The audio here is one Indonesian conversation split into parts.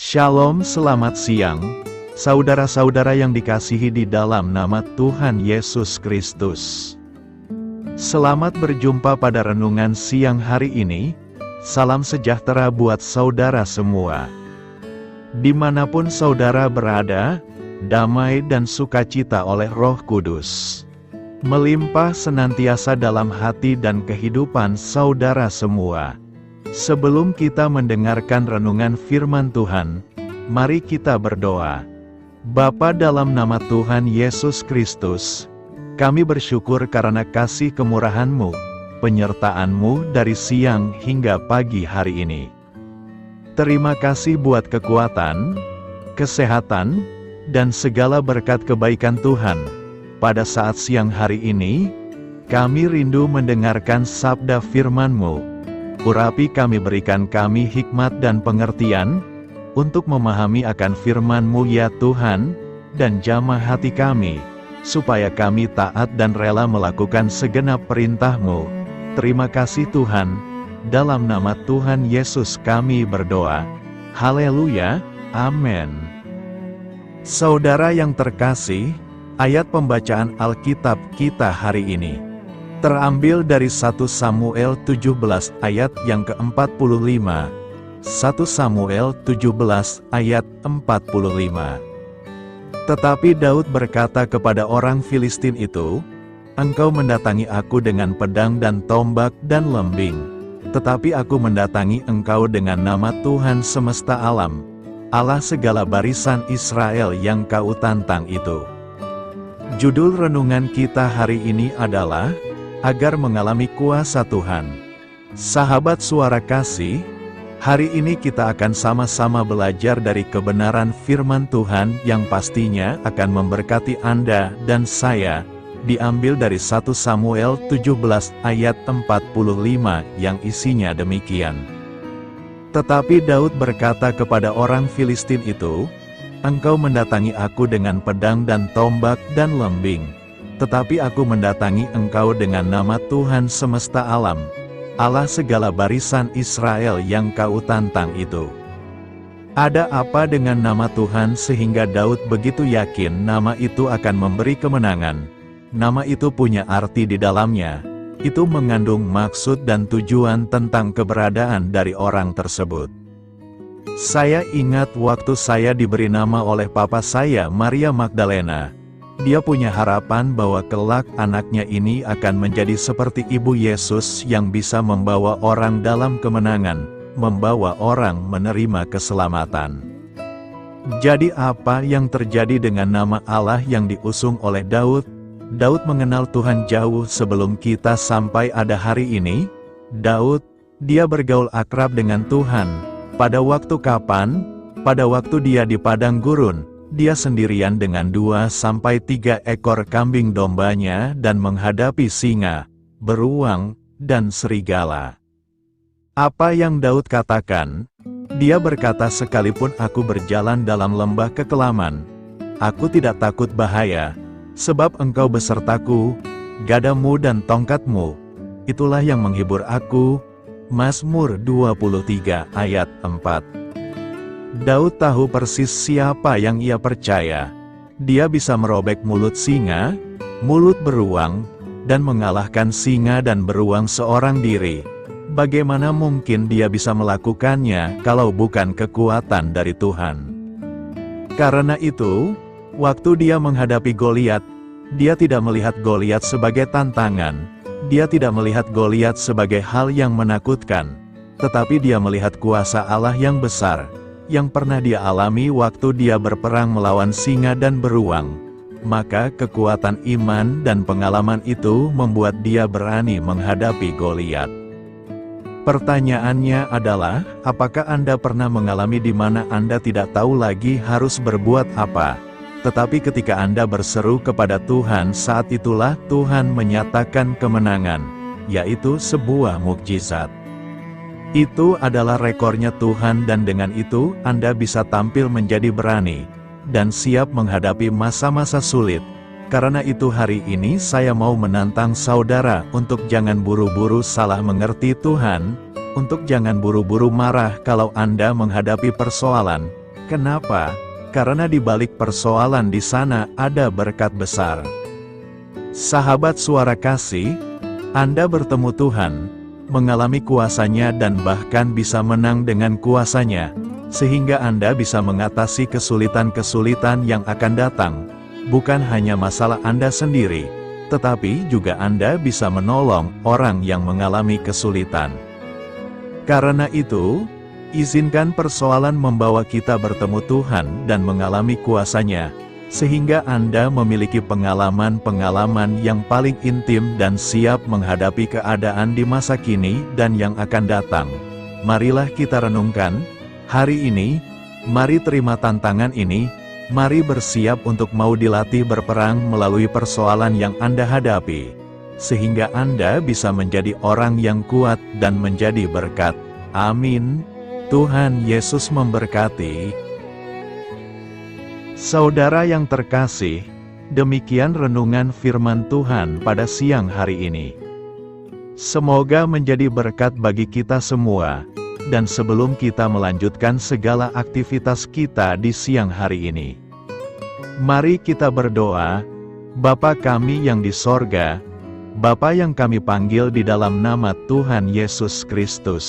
Shalom, selamat siang, saudara-saudara yang dikasihi di dalam nama Tuhan Yesus Kristus. Selamat berjumpa pada renungan siang hari ini. Salam sejahtera buat saudara semua. Dimanapun saudara berada, damai dan sukacita oleh Roh Kudus melimpah senantiasa dalam hati dan kehidupan saudara semua. Sebelum kita mendengarkan renungan firman Tuhan, mari kita berdoa. Bapa, dalam nama Tuhan Yesus Kristus, kami bersyukur karena kasih kemurahan-Mu, penyertaan-Mu dari siang hingga pagi hari ini. Terima kasih buat kekuatan, kesehatan, dan segala berkat kebaikan Tuhan. Pada saat siang hari ini, kami rindu mendengarkan sabda firman-Mu. Urapi kami, berikan kami hikmat dan pengertian, untuk memahami akan firman-Mu ya Tuhan, dan jamah hati kami, supaya kami taat dan rela melakukan segenap perintah-Mu. Terima kasih Tuhan, dalam nama Tuhan Yesus kami berdoa. Haleluya, amin. Saudara yang terkasih, ayat pembacaan Alkitab kita hari ini terambil dari 1 Samuel 17 ayat yang ke-45. 1 Samuel 17 ayat 45. Tetapi Daud berkata kepada orang Filistin itu, "Engkau mendatangi aku dengan pedang dan tombak dan lembing, tetapi aku mendatangi engkau dengan nama Tuhan semesta alam, Allah segala barisan Israel yang kau tantang itu." Judul renungan kita hari ini adalah agar mengalami kuasa Tuhan. Sahabat Suara Kasih, hari ini kita akan sama-sama belajar dari kebenaran firman Tuhan yang pastinya akan memberkati Anda dan saya, diambil dari 1 Samuel 17 ayat 45 yang isinya demikian. Tetapi Daud berkata kepada orang Filistin itu, "Engkau mendatangi aku dengan pedang dan tombak dan lembing, tetapi aku mendatangi engkau dengan nama Tuhan semesta alam, Allah segala barisan Israel yang kau tantang itu." Ada apa dengan nama Tuhan sehingga Daud begitu yakin nama itu akan memberi kemenangan? Nama itu punya arti di dalamnya. Itu mengandung maksud dan tujuan tentang keberadaan dari orang tersebut. Saya ingat waktu saya diberi nama oleh papa saya, Maria Magdalena. Dia punya harapan bahwa kelak anaknya ini akan menjadi seperti Ibu Yesus yang bisa membawa orang dalam kemenangan, membawa orang menerima keselamatan. Jadi apa yang terjadi dengan nama Allah yang diusung oleh Daud? Daud mengenal Tuhan jauh sebelum kita sampai ada hari ini. Daud, dia bergaul akrab dengan Tuhan. Pada waktu kapan? Pada waktu dia di padang gurun. Dia sendirian dengan 2-3 ekor kambing dombanya dan menghadapi singa, beruang, dan serigala. Apa yang Daud katakan? Dia berkata, "Sekalipun aku berjalan dalam lembah kekelaman, aku tidak takut bahaya, sebab engkau besertaku, gadamu dan tongkatmu, itulah yang menghibur aku." Mazmur 23 ayat 4. Daud tahu persis siapa yang ia percaya. Dia bisa merobek mulut singa, mulut beruang, dan mengalahkan singa dan beruang seorang diri. Bagaimana mungkin dia bisa melakukannya kalau bukan kekuatan dari Tuhan? Karena itu, waktu dia menghadapi Goliat, dia tidak melihat Goliat sebagai tantangan. Dia tidak melihat Goliat sebagai hal yang menakutkan, tetapi dia melihat kuasa Allah yang besar, yang pernah dia alami waktu dia berperang melawan singa dan beruang. Maka kekuatan iman dan pengalaman itu membuat dia berani menghadapi Goliat. Pertanyaannya adalah, apakah Anda pernah mengalami di mana Anda tidak tahu lagi harus berbuat apa? Tetapi ketika Anda berseru kepada Tuhan, saat itulah Tuhan menyatakan kemenangan, yaitu sebuah mukjizat. Itu adalah rekornya Tuhan, dan dengan itu Anda bisa tampil menjadi berani dan siap menghadapi masa-masa sulit. Karena itu hari ini saya mau menantang saudara untuk jangan buru-buru salah mengerti Tuhan, untuk jangan buru-buru marah kalau Anda menghadapi persoalan, Kenapa? Karena di balik persoalan di sana ada berkat besar. Sahabat Suara Kasih, Anda bertemu Tuhan, mengalami kuasa-Nya dan bahkan bisa menang dengan kuasa-Nya, sehingga Anda bisa mengatasi kesulitan-kesulitan yang akan datang, bukan hanya masalah Anda sendiri, tetapi juga Anda bisa menolong orang yang mengalami kesulitan. Karena itu, izinkan persoalan membawa kita bertemu Tuhan dan mengalami kuasa-Nya, sehingga Anda memiliki pengalaman-pengalaman yang paling intim dan siap menghadapi keadaan di masa kini dan yang akan datang. Marilah kita renungkan hari ini, mari terima tantangan ini, mari bersiap untuk mau dilatih berperang melalui persoalan yang Anda hadapi, sehingga Anda bisa menjadi orang yang kuat dan menjadi berkat. Amin. Tuhan Yesus memberkati. Saudara yang terkasih, demikian renungan firman Tuhan pada siang hari ini. Semoga menjadi berkat bagi kita semua, dan sebelum kita melanjutkan segala aktivitas kita di siang hari ini, mari kita berdoa. Bapa kami yang di sorga, Bapa yang kami panggil di dalam nama Tuhan Yesus Kristus.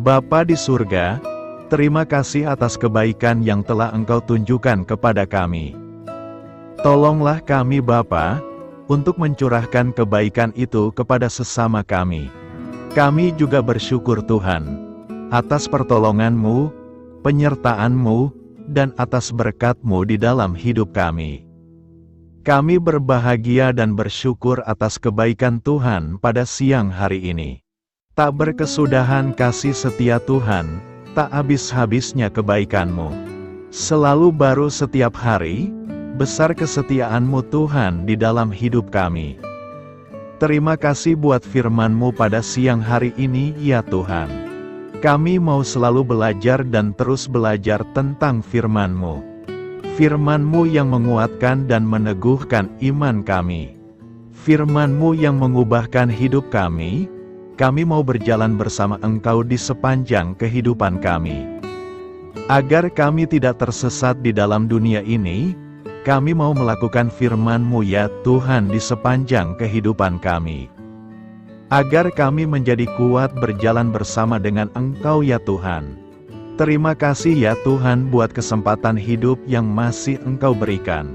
Bapa di surga, terima kasih atas kebaikan yang telah Engkau tunjukkan kepada kami. Tolonglah kami Bapa, untuk mencurahkan kebaikan itu kepada sesama kami. Kami juga bersyukur Tuhan, atas pertolongan-Mu, penyertaan-Mu, dan atas berkat-Mu di dalam hidup kami. Kami berbahagia dan bersyukur atas kebaikan Tuhan pada siang hari ini. Tak berkesudahan kasih setia Tuhan, tak habis-habisnya kebaikan-Mu. Selalu baru setiap hari, besar kesetiaan-Mu Tuhan di dalam hidup kami. Terima kasih buat firman-Mu pada siang hari ini ya Tuhan. Kami mau selalu belajar dan terus belajar tentang firman-Mu. Firman-Mu yang menguatkan dan meneguhkan iman kami. Firman-Mu yang mengubahkan hidup kami. Kami mau berjalan bersama Engkau di sepanjang kehidupan kami. Agar kami tidak tersesat di dalam dunia ini, kami mau melakukan firman-Mu ya Tuhan di sepanjang kehidupan kami. Agar kami menjadi kuat berjalan bersama dengan Engkau ya Tuhan. Terima kasih ya Tuhan buat kesempatan hidup yang masih Engkau berikan.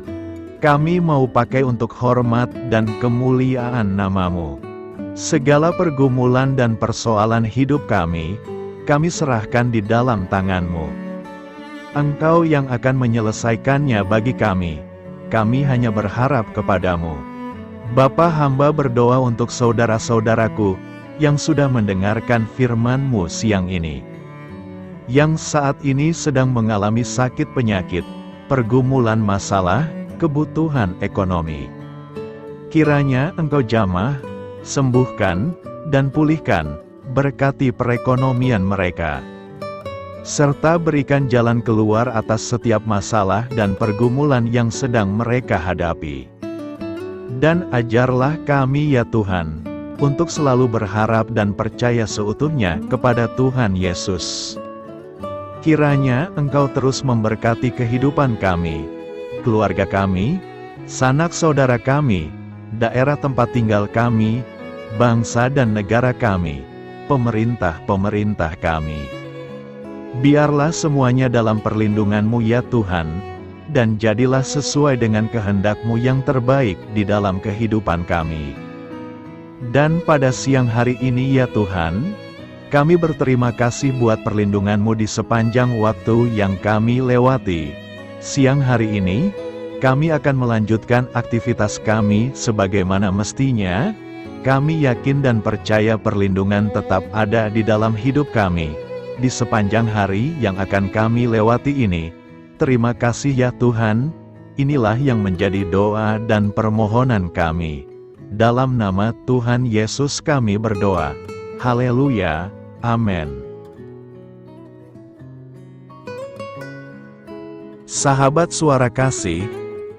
Kami mau pakai untuk hormat dan kemuliaan nama-Mu. Segala pergumulan dan persoalan hidup kami serahkan di dalam tangan-Mu. Engkau yang akan menyelesaikannya bagi kami. Kami hanya berharap kepada-Mu. Bapa, hamba berdoa untuk saudara-saudaraku yang sudah mendengarkan firman-Mu siang ini. Yang saat ini sedang mengalami sakit penyakit, pergumulan masalah, kebutuhan ekonomi. Kiranya Engkau jamah, sembuhkan, dan pulihkan, berkati perekonomian mereka. Serta berikan jalan keluar atas setiap masalah dan pergumulan yang sedang mereka hadapi. Dan ajarlah kami ya Tuhan, untuk selalu berharap dan percaya seutuhnya kepada Tuhan Yesus. Kiranya Engkau terus memberkati kehidupan kami, keluarga kami, sanak saudara kami, daerah tempat tinggal kami, bangsa dan negara kami, pemerintah-pemerintah kami. Biarlah semuanya dalam perlindungan-Mu ya Tuhan, dan jadilah sesuai dengan kehendak-Mu yang terbaik di dalam kehidupan kami. Dan pada siang hari ini ya Tuhan, kami berterima kasih buat perlindungan-Mu di sepanjang waktu yang kami lewati. Siang hari ini, kami akan melanjutkan aktivitas kami sebagaimana mestinya. Kami yakin dan percaya perlindungan tetap ada di dalam hidup kami, di sepanjang hari yang akan kami lewati ini. Terima kasih ya Tuhan, inilah yang menjadi doa dan permohonan kami. Dalam nama Tuhan Yesus kami berdoa. Haleluya, amin. Sahabat Suara Kasih,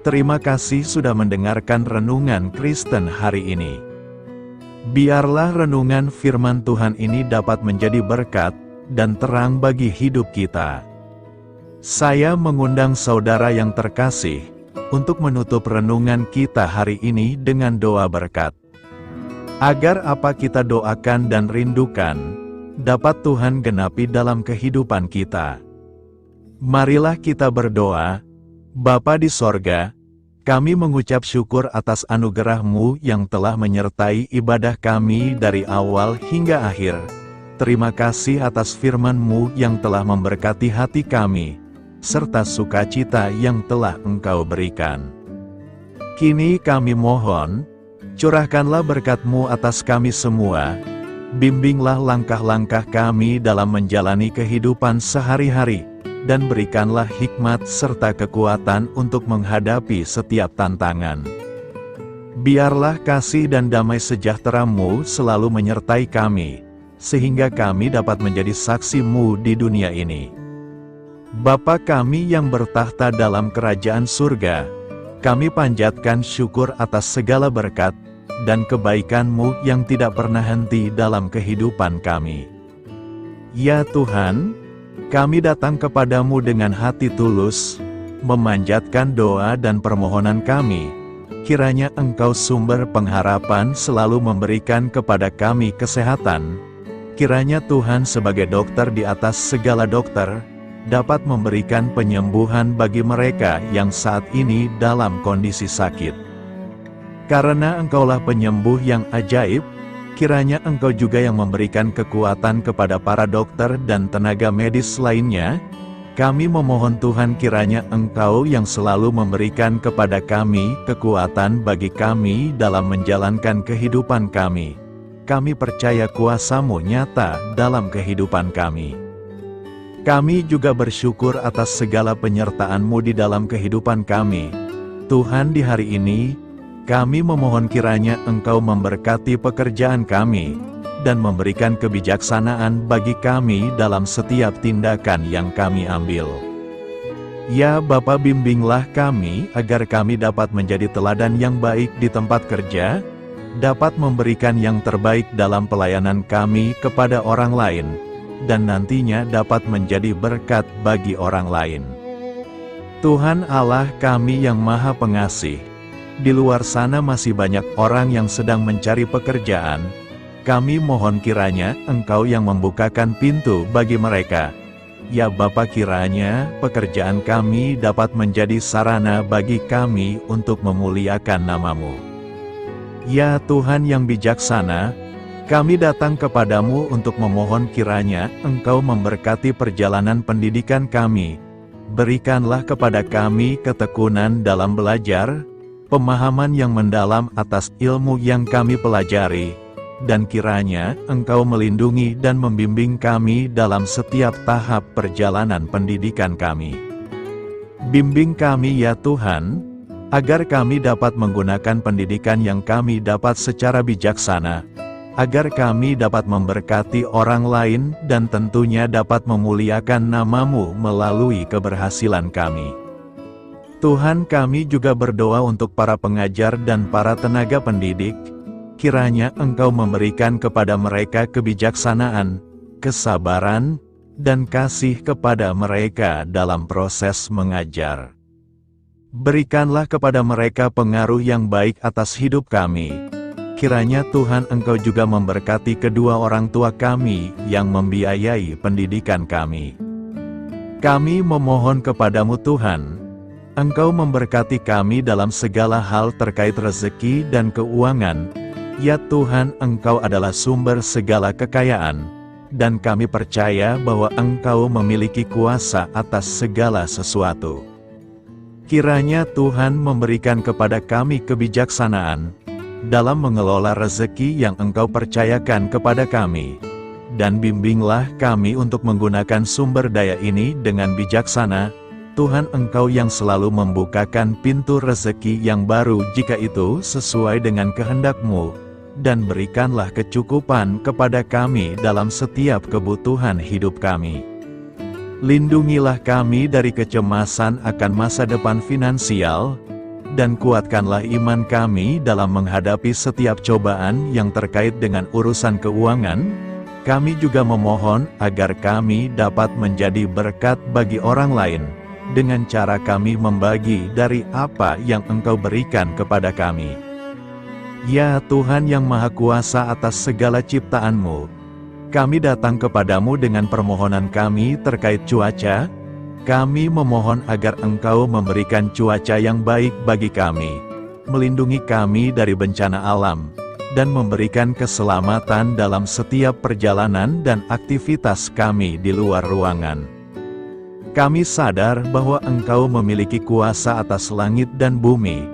terima kasih sudah mendengarkan renungan Kristen hari ini. Biarlah renungan firman Tuhan ini dapat menjadi berkat dan terang bagi hidup kita. Saya mengundang saudara yang terkasih untuk menutup renungan kita hari ini dengan doa berkat. Agar apa kita doakan dan rindukan, dapat Tuhan genapi dalam kehidupan kita. Marilah kita berdoa. Bapa di sorga, kami mengucap syukur atas anugerah-Mu yang telah menyertai ibadah kami dari awal hingga akhir. Terima kasih atas firman-Mu yang telah memberkati hati kami, serta sukacita yang telah Engkau berikan. Kini kami mohon, curahkanlah berkat-Mu atas kami semua, bimbinglah langkah-langkah kami dalam menjalani kehidupan sehari-hari, dan berikanlah hikmat serta kekuatan untuk menghadapi setiap tantangan. Biarlah kasih dan damai sejahtera-Mu selalu menyertai kami, sehingga kami dapat menjadi saksi-Mu di dunia ini. Bapa kami yang bertahta dalam kerajaan surga, kami panjatkan syukur atas segala berkat dan kebaikan-Mu yang tidak pernah henti dalam kehidupan kami. Ya Tuhan, kami datang kepadamu dengan hati tulus, memanjatkan doa dan permohonan kami. Kiranya Engkau sumber pengharapan selalu memberikan kepada kami kesehatan. Kiranya Tuhan sebagai dokter di atas segala dokter, dapat memberikan penyembuhan bagi mereka yang saat ini dalam kondisi sakit. Karena Engkaulah penyembuh yang ajaib, kiranya Engkau juga yang memberikan kekuatan kepada para dokter dan tenaga medis lainnya. Kami memohon Tuhan kiranya Engkau yang selalu memberikan kepada kami kekuatan bagi kami dalam menjalankan kehidupan kami. Kami percaya kuasa-Mu nyata dalam kehidupan kami. Kami juga bersyukur atas segala penyertaan-Mu di dalam kehidupan kami. Tuhan, di hari ini, kami memohon kiranya Engkau memberkati pekerjaan kami, dan memberikan kebijaksanaan bagi kami dalam setiap tindakan yang kami ambil. Ya Bapa, bimbinglah kami agar kami dapat menjadi teladan yang baik di tempat kerja, dapat memberikan yang terbaik dalam pelayanan kami kepada orang lain, dan nantinya dapat menjadi berkat bagi orang lain. Tuhan Allah kami yang Maha Pengasih, di luar sana masih banyak orang yang sedang mencari pekerjaan. Kami mohon kiranya Engkau yang membukakan pintu bagi mereka. Ya Bapa, kiranya pekerjaan kami dapat menjadi sarana bagi kami untuk memuliakan nama-Mu. Ya Tuhan yang bijaksana, kami datang kepadamu untuk memohon kiranya Engkau memberkati perjalanan pendidikan kami. Berikanlah kepada kami ketekunan dalam belajar, pemahaman yang mendalam atas ilmu yang kami pelajari, dan kiranya Engkau melindungi dan membimbing kami dalam setiap tahap perjalanan pendidikan kami. Bimbing kami ya Tuhan, agar kami dapat menggunakan pendidikan yang kami dapat secara bijaksana, agar kami dapat memberkati orang lain dan tentunya dapat memuliakan nama-Mu melalui keberhasilan kami. Tuhan, kami juga berdoa untuk para pengajar dan para tenaga pendidik, kiranya Engkau memberikan kepada mereka kebijaksanaan, kesabaran, dan kasih kepada mereka dalam proses mengajar. Berikanlah kepada mereka pengaruh yang baik atas hidup kami. Kiranya Tuhan Engkau juga memberkati kedua orang tua kami yang membiayai pendidikan kami. Kami memohon kepadamu Tuhan, Engkau memberkati kami dalam segala hal terkait rezeki dan keuangan. Ya Tuhan, Engkau adalah sumber segala kekayaan, dan kami percaya bahwa Engkau memiliki kuasa atas segala sesuatu. Kiranya Tuhan memberikan kepada kami kebijaksanaan dalam mengelola rezeki yang Engkau percayakan kepada kami, dan bimbinglah kami untuk menggunakan sumber daya ini dengan bijaksana. Tuhan, Engkau yang selalu membukakan pintu rezeki yang baru jika itu sesuai dengan kehendak-Mu, dan berikanlah kecukupan kepada kami dalam setiap kebutuhan hidup kami. Lindungilah kami dari kecemasan akan masa depan finansial, dan kuatkanlah iman kami dalam menghadapi setiap cobaan yang terkait dengan urusan keuangan, kami juga memohon agar kami dapat menjadi berkat bagi orang lain, dengan cara kami membagi dari apa yang Engkau berikan kepada kami. Ya Tuhan yang Maha Kuasa atas segala ciptaan-Mu, kami datang kepadamu dengan permohonan kami terkait cuaca. Kami memohon agar Engkau memberikan cuaca yang baik bagi kami, melindungi kami dari bencana alam, dan memberikan keselamatan dalam setiap perjalanan dan aktivitas kami di luar ruangan. Kami sadar bahwa Engkau memiliki kuasa atas langit dan bumi,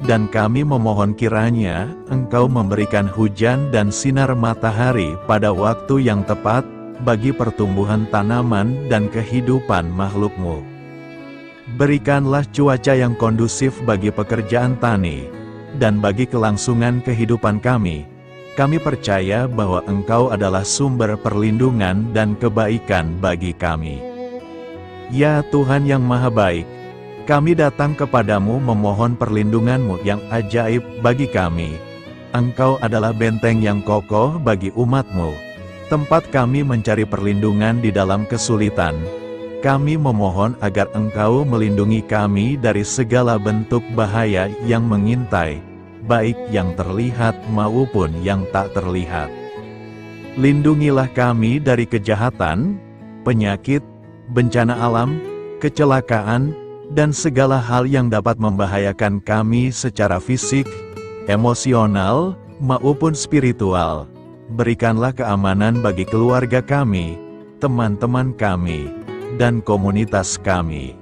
dan kami memohon kiranya Engkau memberikan hujan dan sinar matahari pada waktu yang tepat bagi pertumbuhan tanaman dan kehidupan makhluk-Mu. Berikanlah cuaca yang kondusif bagi pekerjaan tani, dan bagi kelangsungan kehidupan kami. Kami percaya bahwa Engkau adalah sumber perlindungan dan kebaikan bagi kami. Ya Tuhan yang Maha Baik, kami datang kepadamu memohon perlindungan-Mu yang ajaib bagi kami. Engkau adalah benteng yang kokoh bagi umat-Mu, tempat kami mencari perlindungan di dalam kesulitan. Kami memohon agar Engkau melindungi kami dari segala bentuk bahaya yang mengintai, baik yang terlihat maupun yang tak terlihat. Lindungilah kami dari kejahatan, penyakit, bencana alam, kecelakaan, dan segala hal yang dapat membahayakan kami secara fisik, emosional, maupun spiritual. Berikanlah keamanan bagi keluarga kami, teman-teman kami, dan komunitas kami.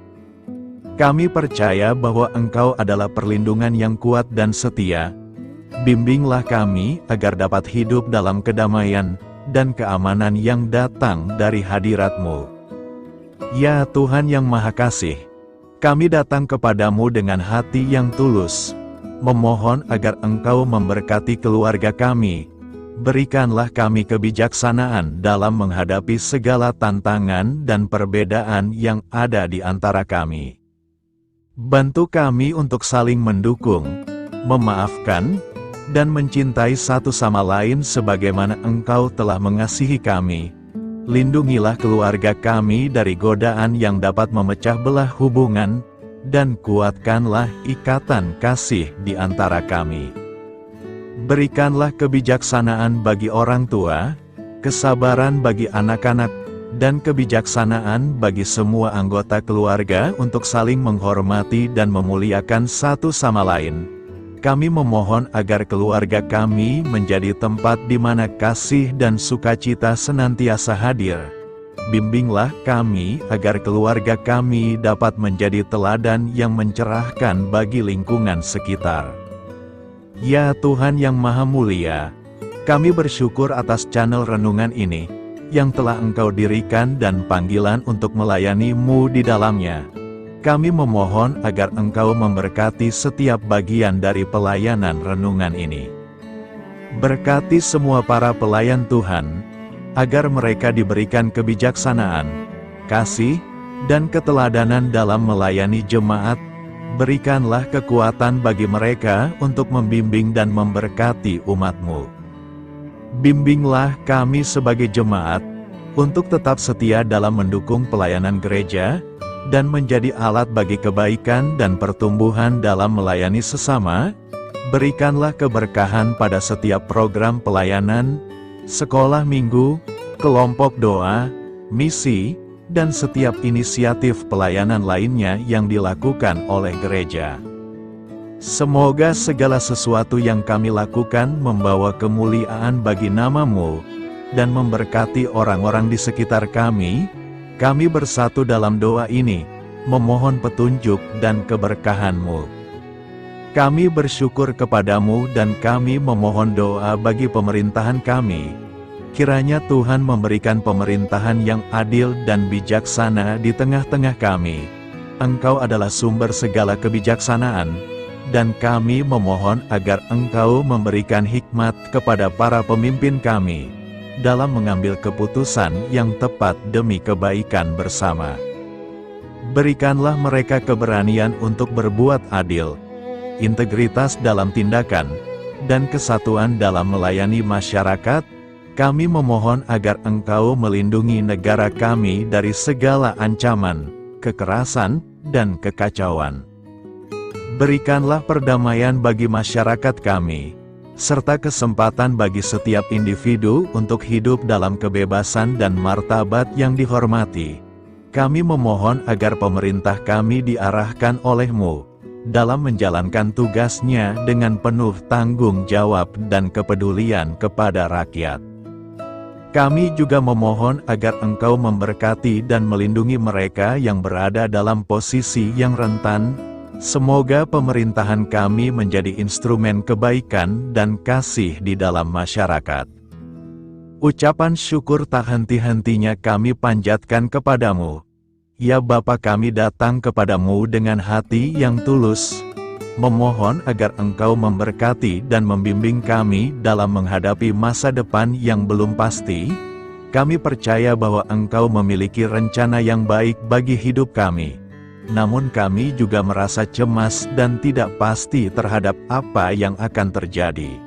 Kami percaya bahwa Engkau adalah perlindungan yang kuat dan setia. Bimbinglah kami agar dapat hidup dalam kedamaian dan keamanan yang datang dari hadirat-Mu. Ya Tuhan yang Maha Kasih, kami datang kepadamu dengan hati yang tulus, memohon agar Engkau memberkati keluarga kami. Berikanlah kami kebijaksanaan dalam menghadapi segala tantangan dan perbedaan yang ada di antara kami. Bantu kami untuk saling mendukung, memaafkan, dan mencintai satu sama lain sebagaimana Engkau telah mengasihi kami. Lindungilah keluarga kami dari godaan yang dapat memecah belah hubungan, dan kuatkanlah ikatan kasih di antara kami. Berikanlah kebijaksanaan bagi orang tua, kesabaran bagi anak-anak, dan kebijaksanaan bagi semua anggota keluarga untuk saling menghormati dan memuliakan satu sama lain. Kami memohon agar keluarga kami menjadi tempat di mana kasih dan sukacita senantiasa hadir. Bimbinglah kami agar keluarga kami dapat menjadi teladan yang mencerahkan bagi lingkungan sekitar. Ya Tuhan yang Maha Mulia, kami bersyukur atas channel renungan ini, yang telah Engkau dirikan dan panggilan untuk melayani-Mu di dalamnya. Kami memohon agar Engkau memberkati setiap bagian dari pelayanan renungan ini. Berkati semua para pelayan Tuhan, agar mereka diberikan kebijaksanaan, kasih, dan keteladanan dalam melayani jemaat. Berikanlah kekuatan bagi mereka untuk membimbing dan memberkati umat-Mu. Bimbinglah kami sebagai jemaat, untuk tetap setia dalam mendukung pelayanan gereja, dan menjadi alat bagi kebaikan dan pertumbuhan dalam melayani sesama. Berikanlah keberkahan pada setiap program pelayanan, sekolah minggu, kelompok doa, misi, dan setiap inisiatif pelayanan lainnya yang dilakukan oleh gereja. Semoga segala sesuatu yang kami lakukan membawa kemuliaan bagi nama-Mu, dan memberkati orang-orang di sekitar kami. Kami bersatu dalam doa ini, memohon petunjuk dan keberkahan-Mu. Kami bersyukur kepadamu dan kami memohon doa bagi pemerintahan kami. Kiranya Tuhan memberikan pemerintahan yang adil dan bijaksana di tengah-tengah kami. Engkau adalah sumber segala kebijaksanaan, dan kami memohon agar Engkau memberikan hikmat kepada para pemimpin kami, dalam mengambil keputusan yang tepat demi kebaikan bersama. Berikanlah mereka keberanian untuk berbuat adil, integritas dalam tindakan, dan kesatuan dalam melayani masyarakat. Kami memohon agar Engkau melindungi negara kami dari segala ancaman, kekerasan, dan kekacauan. Berikanlah perdamaian bagi masyarakat kami, serta kesempatan bagi setiap individu untuk hidup dalam kebebasan dan martabat yang dihormati. Kami memohon agar pemerintah kami diarahkan oleh-Mu dalam menjalankan tugasnya dengan penuh tanggung jawab dan kepedulian kepada rakyat. Kami juga memohon agar Engkau memberkati dan melindungi mereka yang berada dalam posisi yang rentan. Semoga pemerintahan kami menjadi instrumen kebaikan dan kasih di dalam masyarakat. Ucapan syukur tak henti-hentinya kami panjatkan kepadamu. Ya Bapa, kami datang kepadamu dengan hati yang tulus, memohon agar Engkau memberkati dan membimbing kami dalam menghadapi masa depan yang belum pasti. Kami percaya bahwa Engkau memiliki rencana yang baik bagi hidup kami. Namun kami juga merasa cemas dan tidak pasti terhadap apa yang akan terjadi.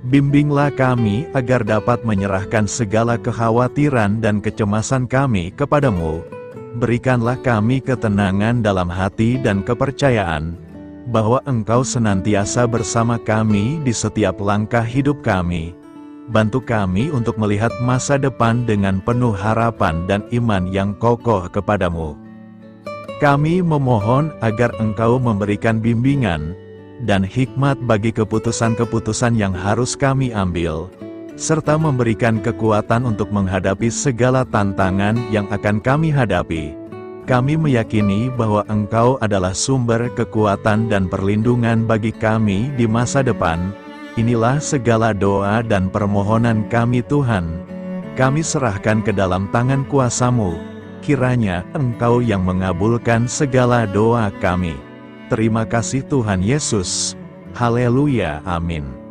Bimbinglah kami agar dapat menyerahkan segala kekhawatiran dan kecemasan kami kepadamu. Berikanlah kami ketenangan dalam hati dan kepercayaan bahwa Engkau senantiasa bersama kami di setiap langkah hidup kami. Bantu kami untuk melihat masa depan dengan penuh harapan dan iman yang kokoh kepadamu. Kami memohon agar Engkau memberikan bimbingan dan hikmat bagi keputusan-keputusan yang harus kami ambil, serta memberikan kekuatan untuk menghadapi segala tantangan yang akan kami hadapi. Kami meyakini bahwa Engkau adalah sumber kekuatan dan perlindungan bagi kami di masa depan. Inilah segala doa dan permohonan kami Tuhan. Kami serahkan ke dalam tangan kuasa-Mu. Kiranya Engkau yang mengabulkan segala doa kami. Terima kasih Tuhan Yesus. Haleluya, amin.